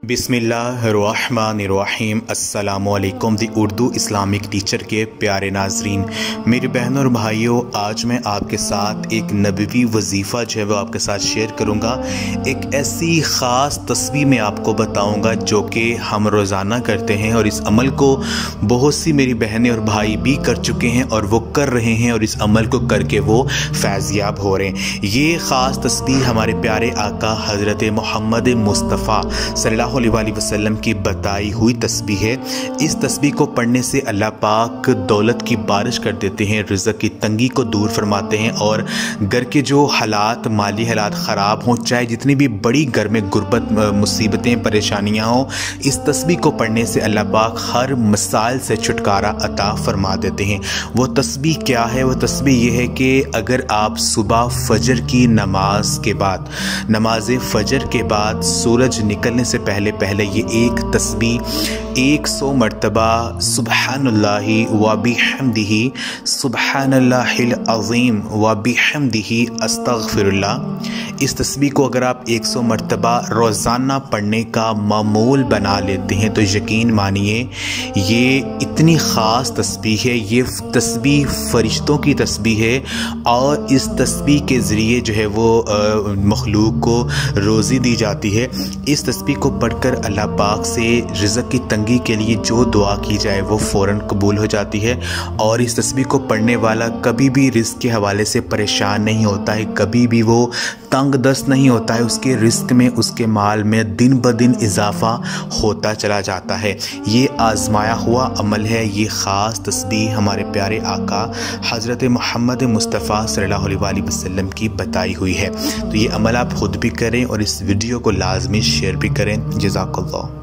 बिस्मिल्लाहिर्रहमानिर्रहीम। अस्सलामुअलैकुम दी Urdu Islamic teacher के प्यारे नाजरीन, मेरे बहनों और भाइयों, आज मैं आपके साथ एक नबवी वजीफ़ा जो है वो आपके साथ शेयर करूँगा। एक ऐसी ख़ास तस्बीह मैं आपको बताऊँगा जो कि हम रोज़ाना करते हैं और इस अमल को बहुत सी मेरी बहनें और भाई भी कर चुके हैं और वो कर रहे हैं और इस अमल को करके वो फैज़याब हो रहे हैं। ये ख़ास तस्बीह हमारे प्यारे आका हज़रत मोहम्मद मुस्तफ़ा सल्लल्लाहु अलैहि वसल्लम की बताई हुई तस्बीह है। इस तस्बीह को पढ़ने से अल्लाह पाक दौलत की बारिश कर देते हैं, रिज़्क़ की तंगी को दूर फरमाते हैं और घर के जो हालात, माली हालात ख़राब हों, चाहे जितनी भी बड़ी घर में गुर्बत, मुसीबतें, परेशानियाँ हों, इस तस्बीह को पढ़ने से अल्लाह पाक हर मसाइल से छुटकारा अता फरमा देते हैं। वो तस्बीह क्या है? वो तस्बीह ये है कि अगर आप सुबह फजर की नमाज के बाद, नमाज फजर के बाद सूरज निकलने से पहले ये एक तस्बीह 100 मरतबा सुब्हानल्लाहि व बिहम्दिही सुब्हानल्लाहिल अज़ीम व बिहम्दिही अस्तग़फिरुल्लाह, इस तस्बीह को अगर आप 100 मरतबा रोज़ाना पढ़ने का मामूल बना लेते हैं तो यकीन मानिए ये इतनी ख़ास तस्बीह है। ये तस्बीह फ़रिश्तों की तस्बीह है और इस तस्बीह के ज़रिए जो है वो मखलूक को रोज़ी दी जाती है। इस तस्बीह को पढ़कर अल्लाह पाक से रिज़्क़ की तंगी के लिए जो दुआ की जाए वो फ़ौरन कबूल हो जाती है और इस तस्बीह को पढ़ने वाला कभी भी रिज़्क़ के हवाले से परेशान नहीं होता है, कभी भी वो तंग दस्त नहीं होता है। उसके रिज़्क़ में, उसके माल में दिन ब दिन इजाफ़ा होता चला जाता है। ये आज़माया हुआ अमल है। ये ख़ास तस्बीह हमारे प्यारे आका हज़रत मोहम्मद मुस्तफ़ा सल्लल्लाहु अलैहि वसल्लम की बताई हुई है। तो ये अमल आप ख़ुद भी करें और इस वीडियो को लाजमी शेयर भी करें। जज़ाकल्लाह।